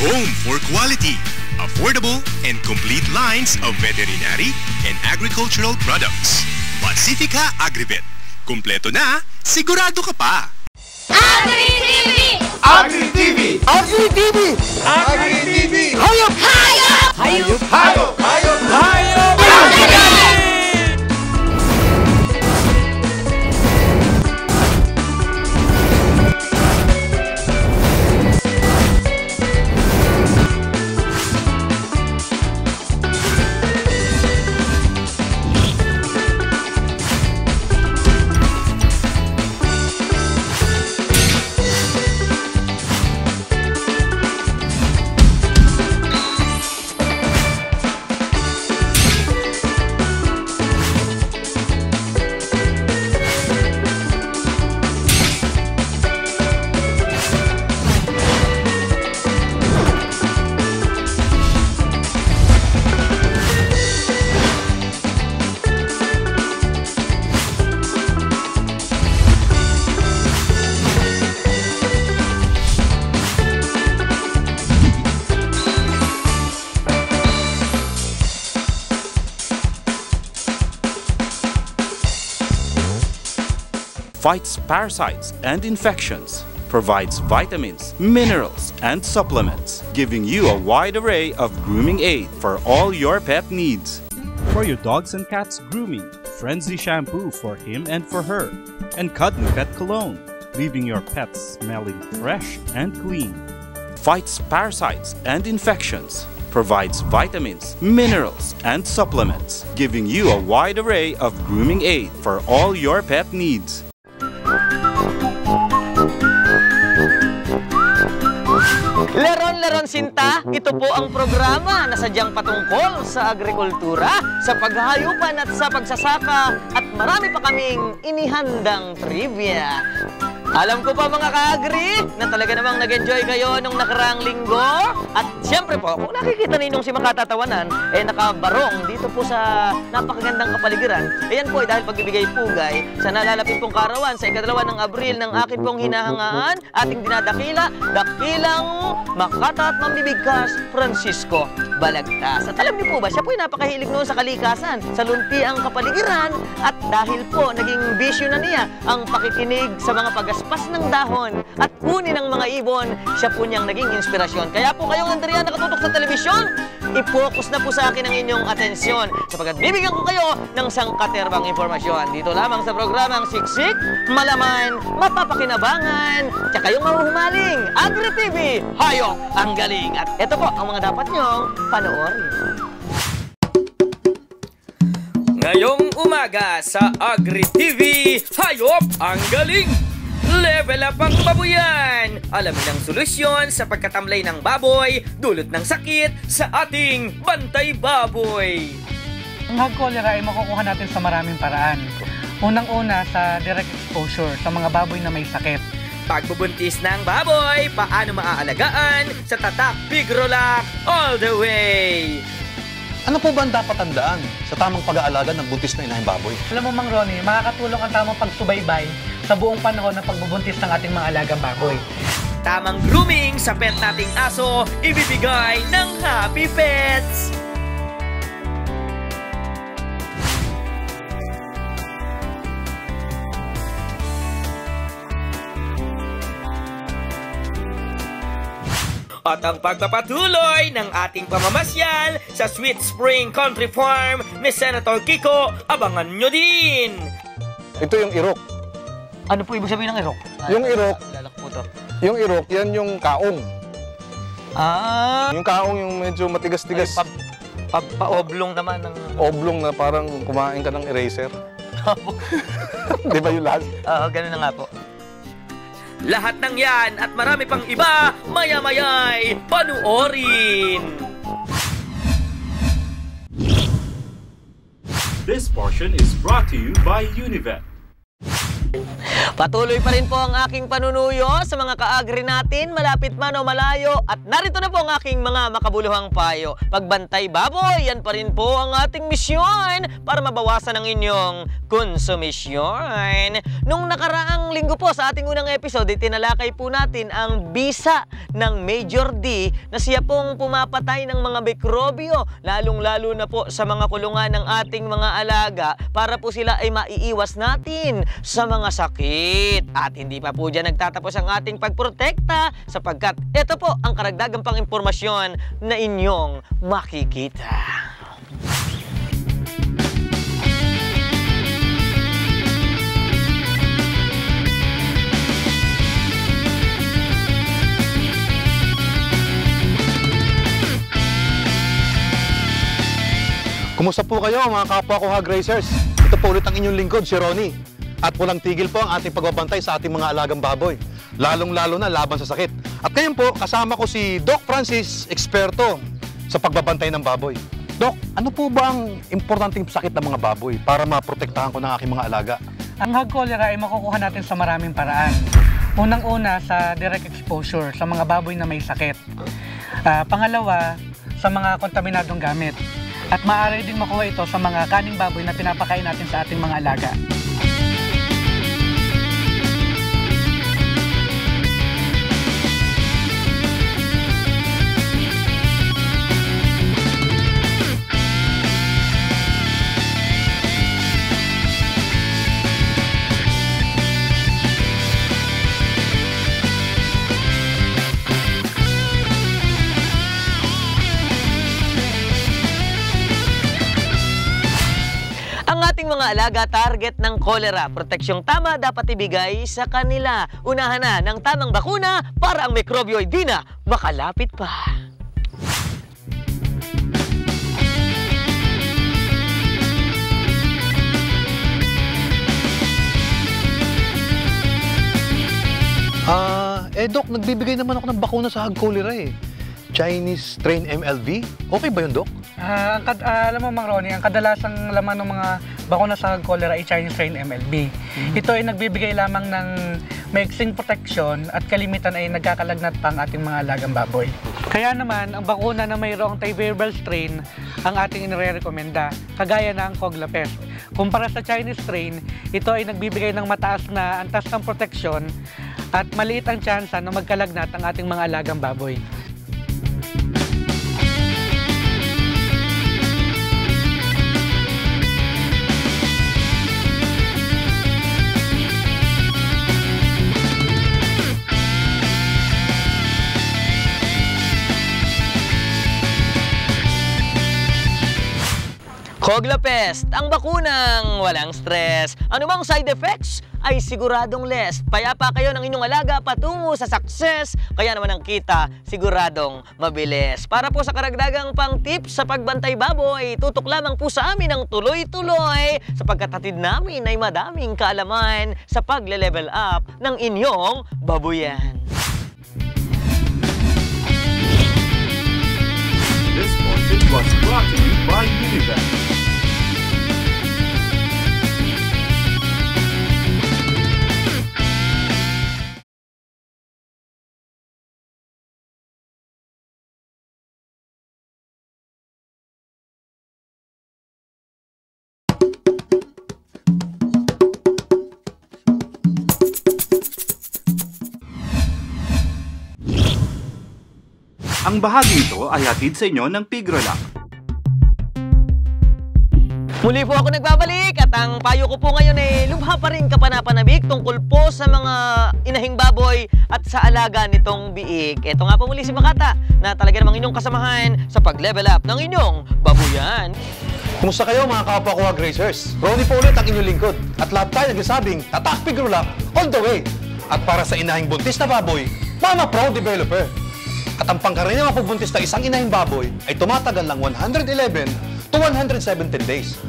Home for quality, affordable, and complete lines of veterinary and agricultural products. Pacifica Agribet. Kumpleto na, sigurado ka pa! Agri-TV! Agri-TV! Agri-TV! Agri-TV! Hayop! Hayop! Hayop! Hayop! Hayop! Hayop! Fights parasites and infections, provides vitamins, minerals, and supplements, giving you a wide array of grooming aid for all your pet needs. For your dogs and cats grooming, Frenzy shampoo for him and for her, and Cuddly Pet Cologne, leaving your pets smelling fresh and clean. Fights parasites and infections, provides vitamins, minerals, and supplements, giving you a wide array of grooming aid for all your pet needs. Leron-leron sinta, ito po ang programa na sadyang patungkol sa agrikultura, sa paghahayupan at sa pagsasaka, at marami pa kaming inihandang trivia. Alam ko pa mga ka-agri na talaga namang nag-enjoy kayo nung nakaraang linggo. At siyempre po, kung nakikita ninyong si Makatatawanan, nakabarong dito po sa napakagandang kapaligiran. Ayan po dahil pagbibigay pugay sa nalalapit pong karawan sa ika-2 ng Abril ng akin pong hinahangaan, ating dinadakila, dakilang Makata at Mambibigkas Francisco Balagtas. At alam niyo po ba, siya po ay napakahilig noon sa kalikasan, sa lumpiang kapaligiran, at dahil po naging bisyo na niya ang pakikinig sa mga pagaspas ng dahon at kunin ng mga ibon, siya po niyang naging inspirasyon. Kaya po kayong Andrea nakatutok sa telebisyon, i-focus na po sa akin ang inyong atensyon sapagkat bibigyan ko kayo ng sangkaterbang impormasyon. Dito lamang sa programang Siksik, Malaman, Mapapakinabangan, tsaka yung mahuhumaling Agri-TV, Hayop ang Galing. At ito po ang mga dapat nyong panoorin. Ngayong umaga sa Agri-TV, Hayop ang Galing! Level up ang babuyan! Alamin ang solusyon sa pagkatamlay ng baboy, dulot ng sakit sa ating bantay baboy. Ang hog cholera ay makukuha natin sa maraming paraan. Unang-una sa direct exposure sa mga baboy na may sakit. Pagbubuntis ng baboy, paano maaalagaan sa tatak Pigrolac all the way! Ano po ba ang dapat tandaan sa tamang pag-aalaga ng buntis na inahing baboy? Alam mo Mang Ronnie, makakatulong ang tamang pagsubaybay sa buong panahon ng pagbubuntis ng ating mga alagang baboy. Tamang grooming sa pet nating aso, ibibigay ng Happy Pets! At ang pagpapatuloy ng ating pamamasyal sa Sweet Spring Country Farm ni Senator Kiko, abangan nyo din! Ito yung irok. Ano po ibig sabihin ng irok? Yung irok, yung irok, yan yung kaong. Ah! Yung kaong yung medyo matigas-tigas. Pa-oblong naman ng... Oblong na parang kumain ka ng eraser. Di ba yung lahat? Oo, ganun na nga po. Lahat ng yan at marami pang iba, maya-maya'y panuorin! This portion is brought to you by Univet. Patuloy pa rin po ang aking panunuyo sa mga kaagri natin, malapit man o malayo. At narito na po ang aking mga makabuluhang payo. Pagbantay baboy, yan pa rin po ang ating misyon para mabawasan ang inyong konsumisyon. Nung nakaraang linggo po sa ating unang episode, tinalakay po natin ang bisa ng Major D na siya pong pumapatay ng mga mikrobyo, lalong-lalo na po sa mga kulungan ng ating mga alaga para po sila ay maiiwas natin sa mga sakit. At hindi pa po dyan nagtatapos ang ating pagprotekta sapagkat ito po ang karagdagang pang impormasyon na inyong makikita. Kumusta po kayo mga kapwa ko hog racers? Ito po ulit ang inyong lingkod, si Ronnie. At walang tigil po ang ating pagbabantay sa ating mga alagang baboy. Lalong-lalo na laban sa sakit. At ngayon po, kasama ko si Doc Francis, eksperto sa pagbabantay ng baboy. Doc, ano po ba ang importanteng sakit ng mga baboy para maprotektahan ko ng aking mga alaga? Ang hog cholera ay makukuha natin sa maraming paraan. Unang-una sa direct exposure sa mga baboy na may sakit. Pangalawa, sa mga kontaminadong gamit. At maaari din makuha ito sa mga kaning baboy na pinapakain natin sa ating mga alaga. Mga alaga target ng cholera, proteksyong tama dapat ibigay sa kanila. Unahan na ng tamang bakuna para ang mikrobyo ay di na makalapit pa. Doc, nagbibigay naman ako ng bakuna sa hog cholera eh. Chinese strain MLV. Okay ba yun, Doc? Alam mo, Mang Ronnie, ang kadalasang laman ng mga bakuna sa hog cholera ay Chinese strain MLB. Ito ay nagbibigay lamang ng maiksing proteksyon at kalimitan ay nagkakalagnat pa ang ating mga alagang baboy. Kaya naman, ang bakuna na mayroong antiviral strain ang ating inirekomenda, kagaya ng Coglapest. Kumpara sa Chinese strain, ito ay nagbibigay ng mataas na antas ng proteksyon at maliit ang tsansa na magkalagnat ang ating mga alagang baboy. Coglapest, ang bakunang walang stress. Anumang side effects ay siguradong less. Payapa kayo ng inyong alaga patungo sa success. Kaya naman ang kita, siguradong mabilis. Para po sa karagdagang pang tips sa pagbantay baboy, tutok lamang po sa amin ng tuloy-tuloy sapagkat hatid namin ay madaming kaalaman sa pagle-level up ng inyong babuyan. This portion was brought to you by Univet. Ang bahagi ito ay hatid sa inyo ng Pigrolac. Muli po ako nagbabalik at ang payo ko po ngayon ay lubha pa rin kapanapanabik tungkol po sa mga inahing baboy at sa alaga nitong biik. Ito nga po muli si Makata na talaga namang inyong kasamahan sa pag-level up ng inyong babuyan. Kumusta kayo mga kapwa ko hog racers? Ronnie po ulit ang inyong lingkod at lahat tayo nagsasabing tatak Pigrolac all the way. At para sa inahing buntis na baboy, Mama Pro Developer. At ang pangkaraniwang pagbuntis na isang inahing baboy ay tumatagal lang 111 to 117 days.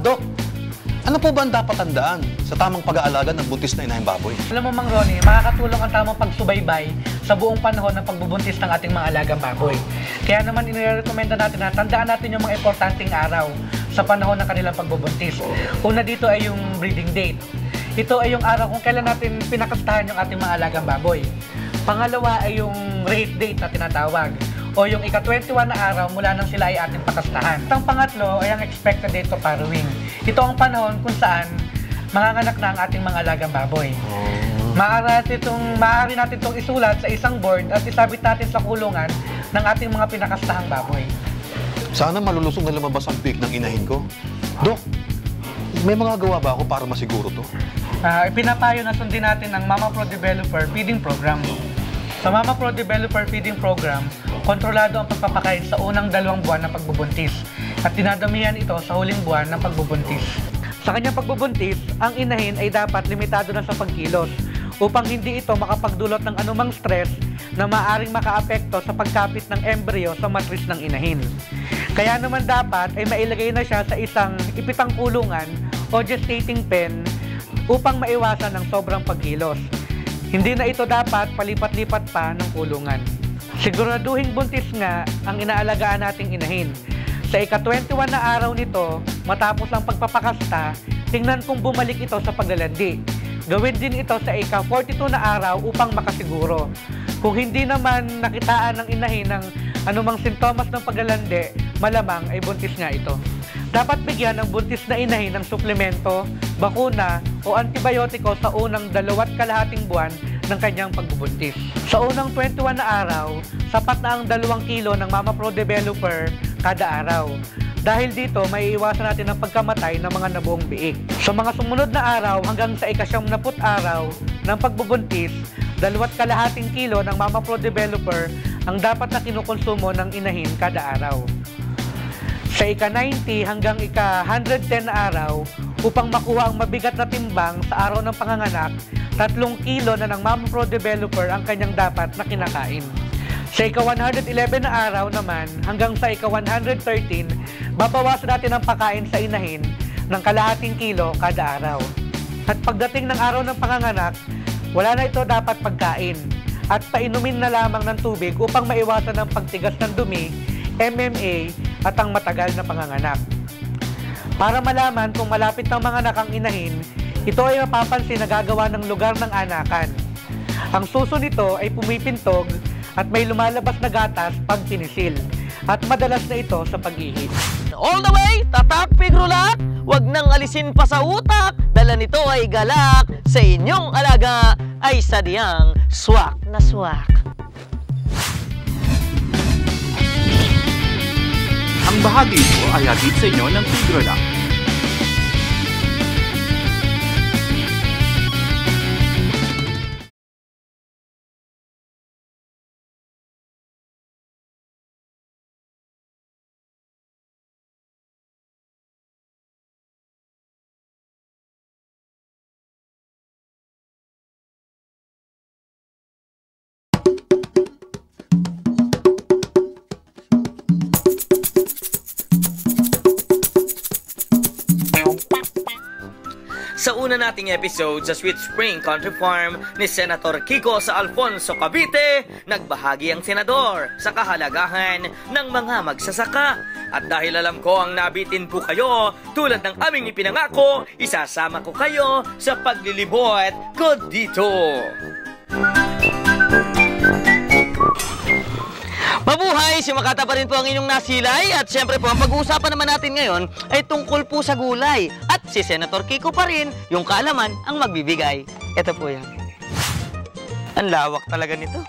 Doc, ano po ba ang dapat tandaan sa tamang pag-aalaga ng buntis na inahing baboy? Alam mo, Mang Ronnie, makakatulong ang tamang pagsubaybay sa buong panahon ng pagbubuntis ng ating mga alagang baboy. Kaya naman inirekomenda natin na tandaan natin yung mga importanteng araw sa panahon ng kanilang pagbubuntis. Una dito ay yung breeding date. ito ay yung araw kung kailan natin pinakastahan yung ating mga alagang baboy. Pangalawa ay yung race date na tinatawag o yung ika-21 na araw mula nang sila ay ating pakastahan. At ang pangatlo ay ang expected date of farrowing. Ito ang panahon kung saan manganganak na ang ating mga alagang baboy. Maaari natin itong isulat sa isang board at isabit natin sa kulungan ng ating mga pinakastahang baboy. Sana malulusong na lumabas ang peak ng inahin ko. Dok, may mga gawa ba ako para masiguro to? Ipinapayo na sundin natin ang Mama Pro Developer Feeding Program. Sa Mama Pro Developer Feeding Program, kontrolado ang pagpapakain sa unang 2 buwan ng pagbubuntis at dinadamihan ito sa huling buwan ng pagbubuntis. Sa kanyang pagbubuntis, ang inahin ay dapat limitado na sa pagkilos upang hindi ito makapagdulot ng anumang stress na maaaring makaapekto sa pagkapit ng embryo sa matris ng inahin. Kaya naman dapat ay mailagay na siya sa isang ipitang kulungan o gestating pen upang maiwasan ng sobrang pagkilos. Hindi na ito dapat palipat-lipat pa ng kulungan. Siguraduhing buntis nga ang inaalagaan nating inahin. Sa ika-21 na araw nito, matapos ang pagpapakasta, tingnan kung bumalik ito sa paglalandi. Gawin din ito sa ika-42 na araw upang makasiguro. Kung hindi naman nakitaan ng inahin ng anumang sintomas ng paglalandi, malamang ay buntis nga ito. Dapat bigyan ng buntis na inahin ng suplemento, bakuna o antibiotiko sa unang 2.5 buwan ng kanyang pagbubuntis. Sa unang 21 na araw, sapat na ang 2 kilo ng Mama Pro Developer kada araw. Dahil dito, may iwasan natin ang pagkamatay ng mga nabuong biik. Sa mga sumunod na araw hanggang sa ika-90 araw ng pagbubuntis, 2.5 kilo ng Mama Pro Developer ang dapat na kinukonsumo ng inahin kada araw. Sa ika-90 hanggang ika-110 na araw, upang makuha ang mabigat na timbang sa araw ng panganganak, 3 kilo na ng Mama Pro Developer ang kanyang dapat na kinakain. Sa ika-111 na araw naman, hanggang sa ika-113, babawasan natin ang pagkain sa inahin ng 0.5 kilo kada araw. At pagdating ng araw ng panganganak, wala na ito dapat pagkain at painumin na lamang ng tubig upang maiwasan ang pagtigas ng dumi, MMA at ang matagal na panganganak. Para malaman kung malapit ng manganak ang inahin, ito ay mapapansin na gagawa ng lugar ng anakan. Ang suso nito ay pumipintog at may lumalabas na gatas pag pinisil at madalas na ito sa pag-ihi. All the way, tatak pigrulak, wag nang alisin pa sa utak, dala nito ay galak, sa inyong alaga ay sadyang swak na swak. Ang bahagi ito ay hatid sa inyo ng Tigrolak. Sa una nating episode sa Sweet Spring Country Farm ni Senator Kiko sa Alfonso, Cavite, nagbahagi ang senador sa kahalagahan ng mga magsasaka. At dahil alam ko ang nabitin po kayo, tulad ng aming ipinangako, isasama ko kayo sa paglilibot ko dito. Mabuhay! Si Makata pa rin po ang inyong nasilay at syempre po ang pag-uusapan naman natin ngayon ay tungkol po sa gulay at si Senator Kiko pa rin yung kaalaman ang magbibigay. Ito po yan. Ang lawak talaga nito.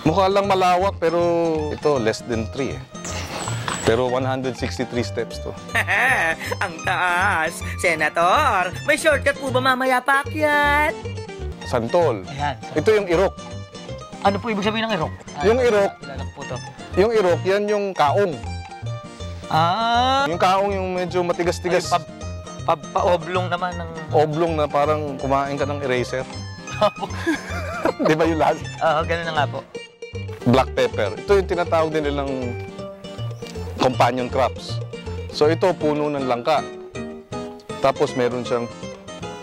Mukha lang malawak pero ito less than 3 eh. Pero 163 steps to. Ang taas! Senator, may shortcut po ba mamaya paakyat? Santol. Ayan. Ito yung irok. Ano po ibig sabihin ng irok? Yung irok, Lalak po to. yung irok, yan yung kaong. Ah! Yung kaong yung medyo matigas-tigas. Pa-oblong naman ng... Oblong na parang kumain ka ng eraser. Di ba yung last? Oo, ganun na nga po. Black pepper. Ito yung tinatawag din nilang companion crops. So ito, puno ng langka. Tapos meron siyang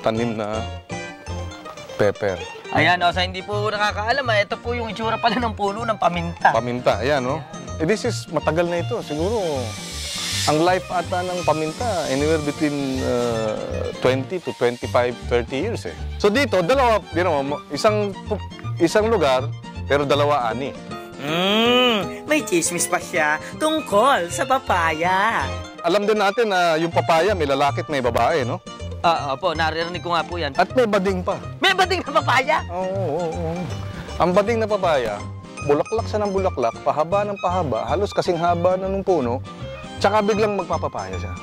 tanim na pepper. Ayan, o, sa hindi po nakakaalam, ito po yung itsura pala ng puno ng paminta. Paminta, ayan, no? Eh, this is, matagal na ito. Siguro, Ang life ata ng paminta, anywhere between 20 to 25, 30 years eh. So dito, dalawa, isang lugar, pero dalawa ani. May chismis pa siya tungkol sa papaya. Alam din natin na yung papaya, may lalaki at may babae, no? Opo, naririnig ko nga po yan. At may bading pa. May bading na papaya? Oo. Ang bading na papaya, bulaklak siya ng bulaklak, pahaba ng pahaba, halos kasing haba na nung puno, tsaka biglang magpapapaya siya.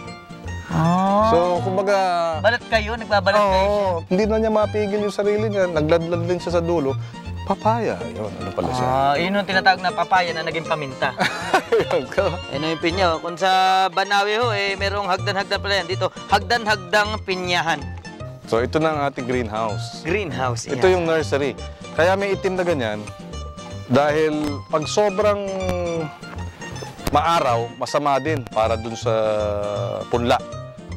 So, kumbaga... Balat kayo? Nagbabalat kayo siya? Hindi na niya mapigil yung sarili niya, nagladlad din siya sa dulo. Papaya, yun, ano pala siya? Yun yung tinatawag na papaya na naging paminta. Ano yung pinya? Kung sa Banawe ho, merong hagdan-hagdan pala yan. Dito, hagdan-hagdang pinyahan. So, ito na ang ating greenhouse. Greenhouse, Ito yung nursery. Kaya may itim na ganyan, dahil pag sobrang maaraw, masama din para dun sa punla.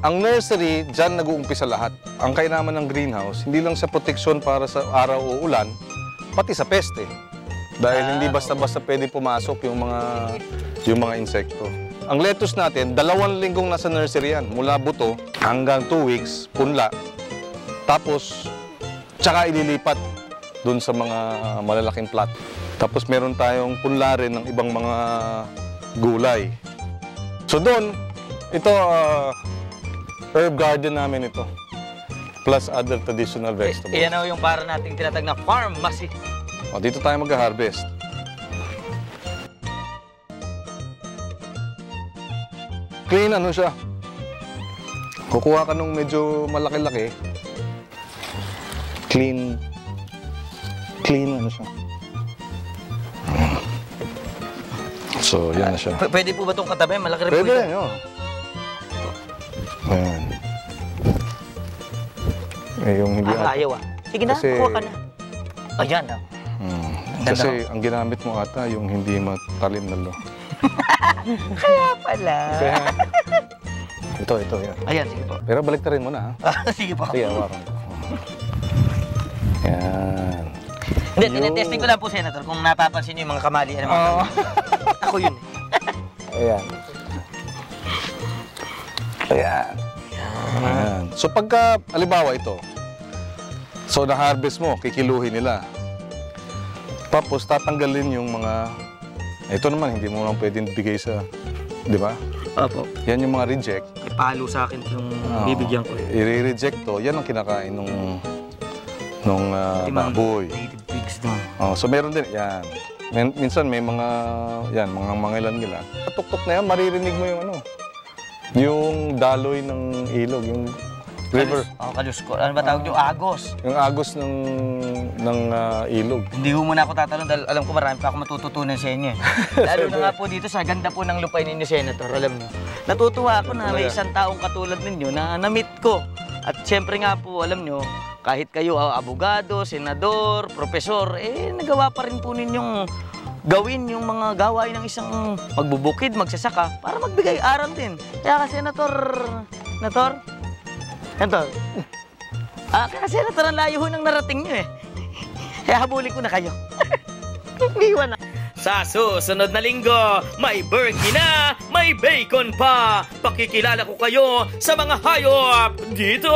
Ang nursery, dyan nag-uumpisa lahat. Ang kainaman ng greenhouse, hindi lang sa proteksyon para sa araw o ulan, pati sa peste. Dahil hindi basta-basta pwede pumasok yung mga insekto. Ang lettuce natin, 2 linggong nasa nursery yan. Mula buto hanggang 2 weeks, punla. Tapos, tsaka ililipat dun sa mga malalaking plot. Tapos meron tayong punla rin ng ibang mga gulay. So doon, ito, herb garden namin ito. Plus other traditional vegetables. Iyan o yung para nating tinatag na pharmacy. O, dito tayo mag-harvest. Clean ano siya. Kukuha ka nung medyo malaki-laki. Clean ano siya. So, yan na siya. Pwede po ba itong katabi? Malaki rin po ito. Pwede, yun. Ayan. Yung hindi ayaw Sige na, kuha ka na. Ayan ah. Kasi ang ginamit mo ata yung hindi matalim na lo. Kaya pala. Ito, yan. Ayan, sige po. Pero baliktarin mo na, ha? Sige po. Sige, hawakan ko. Yan. Hindi, tinetesting ko lang po, Senator, kung napapansin niyo yung mga kamalian. Ako yun. Ayan. So pagka, alibawa ito, so na-harvest mo, kikiluhin nila. Tapos tatanggalin yung mga, ito naman, hindi mo lang pwedeng bigay sa, di ba? Opo. Yan yung mga reject. Ipalo sa akin yung bibigyan ko. I-reject to, yan ang kinakain nung baboy. Native pigs doon. So meron din, yan. Minsan may mga, yan, mga mangilan-ngilan. Tuktok na yan, maririnig mo yung yung daloy ng ilog, yung river. Kalus ko. Ano ba tawag yung agos? Yung agos ng ilog. Hindi mo muna ako tatanong dahil alam ko marami pa ako matututunan sa inyo. Lalo na nga po dito sa ganda po ng lupain ninyo, Senator. Alam niyo, natutuwa ako na may isang taong katulad ninyo na na-meet ko. At siyempre nga po, alam niyo, kahit kayo abogado, senador, profesor, nagawa pa rin po ninyong gawin yung mga gawain ng isang magbubukid, magsasaka, para magbigay aral din. Kaya kasi, Senator, kaya Senator, ang layo ho ng narating nyo Kaya habulin ko na kayo. Iwan na. Sa susunod na linggo, may burkey na, may bacon pa. Pakikilala ko kayo sa mga hayop dito.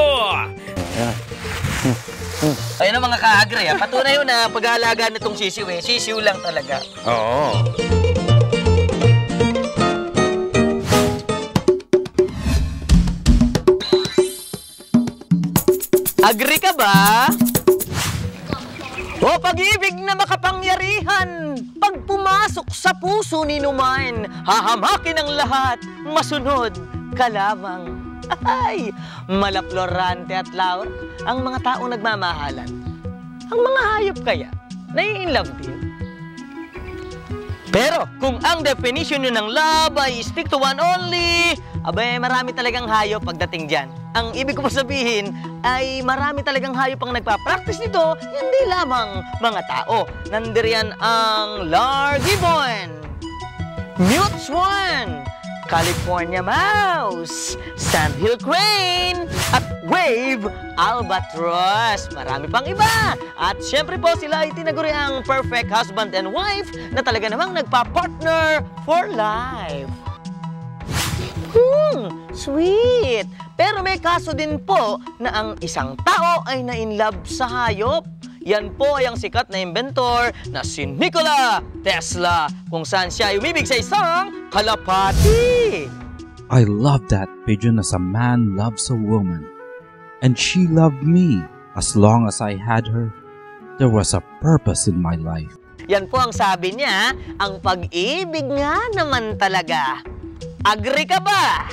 Ayun ang mga kaagre, patunay yun na pag-aalaga nitong sisiw sisiw lang talaga. Oo. Agree ka ba? O pag-ibig na makapangyarihan, pag pumasok sa puso ni Numan, hahamakin ang lahat, masunod ka lamang. Ay, malaplorante at laur ang mga taong nagmamahalan. Ang mga hayop kaya, nai-inlove din. Pero kung ang definition nyo ng love ay stick to one only, abay marami talagang hayop pagdating dyan. Ang ibig ko sabihin ay marami talagang hayop ang nagpa-practice nito, hindi lamang mga tao. Nandiriyan ang Largibbon, Mute Swan, California Mouse, Sandhill Crane, at Wave Albatross. Marami pang iba. At syempre po sila ay tinaguri ang perfect husband and wife na talaga namang nagpa-partner for life. Sweet! Pero may kaso din po na ang isang tao ay na-inlove sa hayop. Yan po ay ang sikat na inventor na si Nikola Tesla, kung saan siya ay umibig sa isang kalapati. I love that pigeon as a man loves a woman. And she loved me. As long as I had her, there was a purpose in my life. Yan po ang sabi niya, ang pag-ibig nga naman talaga. Agree ka ba?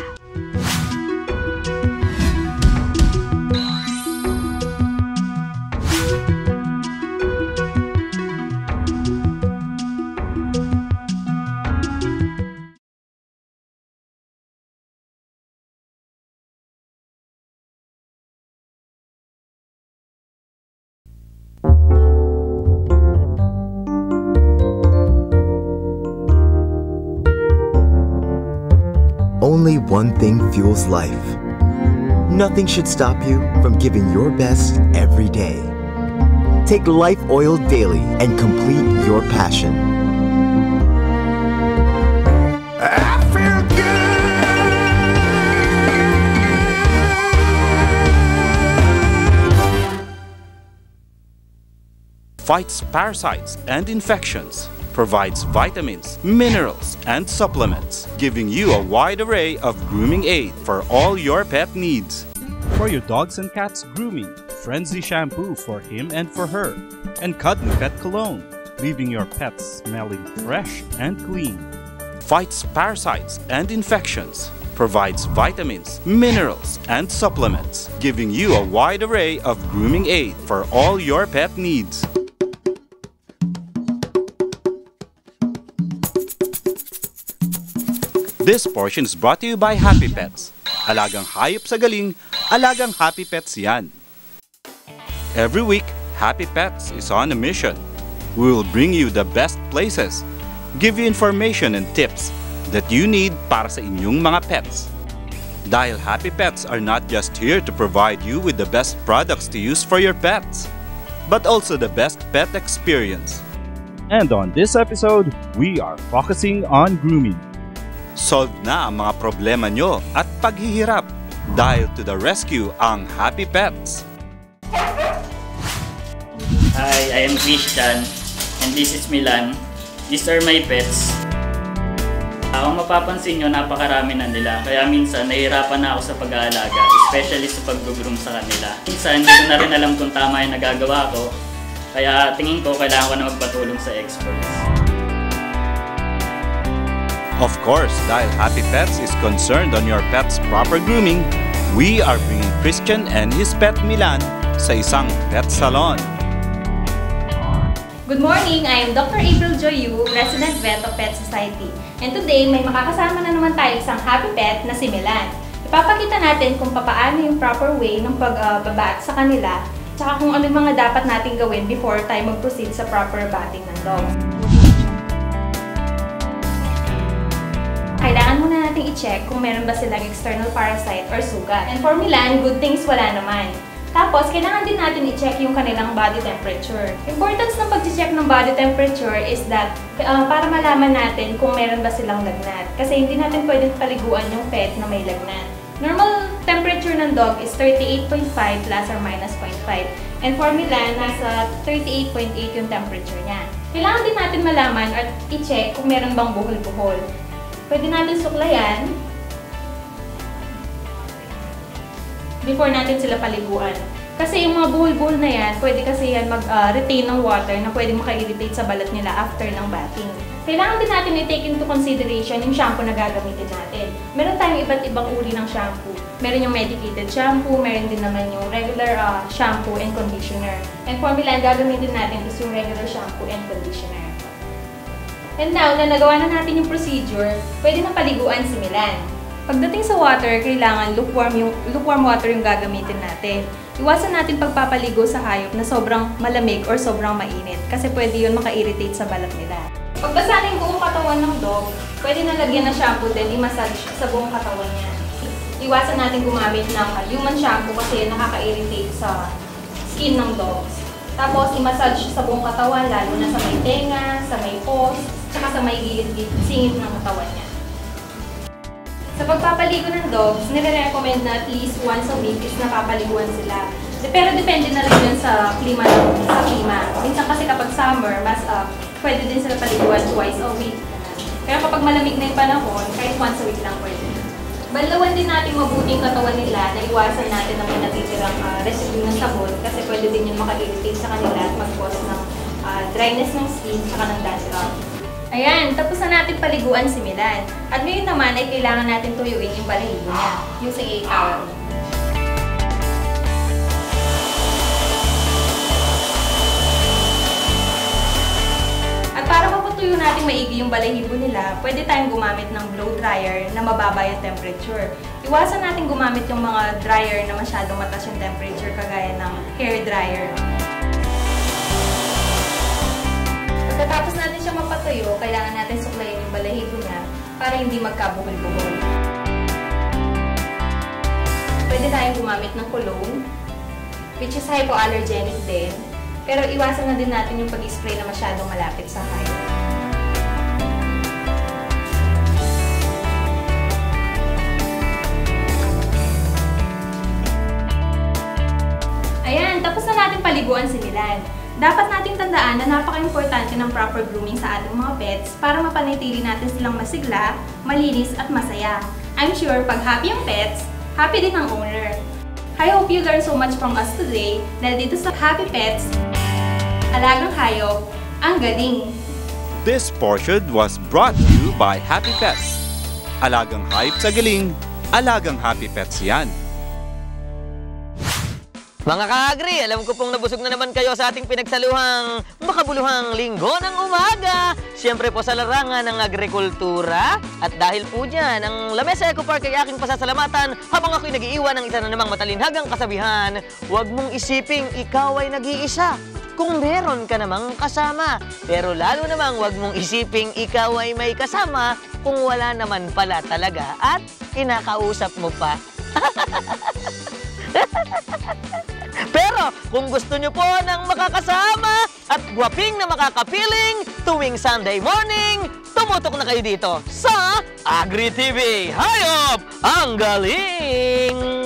Only one thing fuels life. Nothing should stop you from giving your best every day. Take Life Oil daily and complete your passion. I feel Fights parasites and infections. Provides vitamins, minerals, and supplements, giving you a wide array of grooming aid for all your pet needs. For your dogs and cats grooming, Frenzy shampoo for him and for her, and Cuddly Pet Cologne, leaving your pets smelling fresh and clean. Fights parasites and infections. Provides vitamins, minerals, and supplements, giving you a wide array of grooming aid for all your pet needs. This portion is brought to you by Happy Pets. Alagang hayop sa galing, alagang Happy Pets yan. Every week, Happy Pets is on a mission. We will bring you the best places, give you information and tips that you need para sa inyong mga pets. Dahil Happy Pets are not just here to provide you with the best products to use for your pets, but also the best pet experience. And on this episode, we are focusing on grooming. Solve na ang mga problema nyo at paghihirap dahil to the rescue ang Happy Pets. Hi, I am Christian and this is Milan. These are my pets. Kung mapapansin nyo, napakarami na nila. Kaya minsan, nahihirapan na ako sa pag-aalaga, especially sa pag-groom sa kanila. Minsan, hindi ko na rin alam kung tama yung nagagawa ko. Kaya tingin ko, kailangan ko na magpatulong sa experts. Of course, dahil Happy Pets is concerned on your pet's proper grooming, we are bringing Christian and his pet Milan sa isang pet salon. Good morning! I am Dr. April Joyu, Resident Vet of Pet Society. And today, may makakasama na naman tayo isang happy pet na si Milan. Ipapakita natin kung paano yung proper way ng pagbabat sa kanila, tsaka kung ano yung mga dapat natin gawin before tayo mag-proceed sa proper batting ng dog. Kailangan muna natin i-check kung meron ba silang external parasite or sugat. And for Milan, good things wala naman. Tapos, kailangan din natin i-check yung kanilang body temperature. Importance ng pag-check ng body temperature is that para malaman natin kung meron ba silang lagnat. Kasi hindi natin pwedeng paliguan yung pet na may lagnat. Normal temperature ng dog is 38.5 plus or minus 0.5. And for Milan, nasa 38.8 yung temperature niya. Kailangan din natin malaman at i-check kung meron bang buhol-buhol. Pwede natin suklayan before natin sila paliguan. Kasi yung mga buhol-buhol na yan, pwede kasi yan mag-retain ng water na pwede maka-irritate sa balat nila after ng bathing. Kailangan din natin i-take into consideration yung shampoo na gagamitin natin. Meron tayong iba't ibang uri ng shampoo. Meron yung medicated shampoo, meron din naman yung regular shampoo and conditioner. And for Milan, gagamitin natin is yung regular shampoo and conditioner. And now, na nagawa na natin yung procedure, pwede na paliguan si Milan. Pagdating sa water, kailangan lukewarm water yung gagamitin natin. Iwasan natin pagpapaligo sa hayop na sobrang malamig or sobrang mainit kasi pwede yun maka-irritate sa balat nila. Pagbasa na yung buong katawan ng dog, pwede na lagyan ng shampoo din, i-massage sa buong katawan niya. Iwasan natin gumamit ng human shampoo kasi nakaka-irritate sa skin ng dogs. Tapos, i-massage sa buong katawan, lalo na sa may tenga, sa may paws, tsaka sa may gilid-singit ng katawan niya. Sa pagpapaligo ng dogs, nire-recommend na at least once a week is napapaliguan sila. Pero depende na rin yun sa klima. Minsan kasi kapag summer, mas pwede din sila paliguan twice a week. Pero kapag malamig na yung panahon, kahit once a week lang pwede. Banlawan din natin mabuting katawan nila na iwasan natin na may natitirang residue ng sabon kasi pwede din yun maka-irritate sa kanila at mag-cause ng dryness ng skin at ng dandruff. Ayan, tapos na natin paliguan si Milan. At ngayon naman ay kailangan natin tuyuin yung balahibo niya using a towel. At para mapatuyo natin maigi yung balahibo nila, pwede tayong gumamit ng blow dryer na mababa yung temperature. Iwasan natin gumamit yung mga dryer na masyadong mataas yung temperature kagaya ng hair dryer. Pagkatapos natin siya mapatuyo, kailangan natin suklayin yung balahibo niya para hindi magkabuhol-buhol. Pwede tayong gumamit ng cologne, which is hypoallergenic din. Pero iwasan na din natin yung pag-spray na masyadong malapit sa hair. Ayan, tapos na natin paliguan si Milan. Dapat nating tandaan na napaka-importante ng proper grooming sa ating mga pets para mapanatili natin silang masigla, malinis at masaya. I'm sure pag happy ang pets, happy din ang owner. I hope you learned so much from us today dahil dito sa Happy Pets, Alagang Hayop, ang galing! This portion was brought to you by Happy Pets. Alagang hayop sa galing, alagang Happy Pets yan. Mga ka-agri, alam ko pong nabusog na naman kayo sa ating pinagsaluhang makabuluhang linggo ng umaga. Siyempre po sa larangan ng agrikultura. At dahil po dyan, ang Lamesa Eco Park ay aking pasasalamatan habang ako'y nag-iiwan ng isa na namang matalinhagang kasabihan, huwag mong isiping ikaw ay nag-iisa kung meron ka namang kasama. Pero lalo namang huwag mong isiping ikaw ay may kasama kung wala naman pala talaga at kinakausap mo pa. Pero kung gusto nyo po ng makakasama at gwaping na makakapiling tuwing Sunday morning, tumutok na kayo dito sa Agri TV. Hayop ang galing!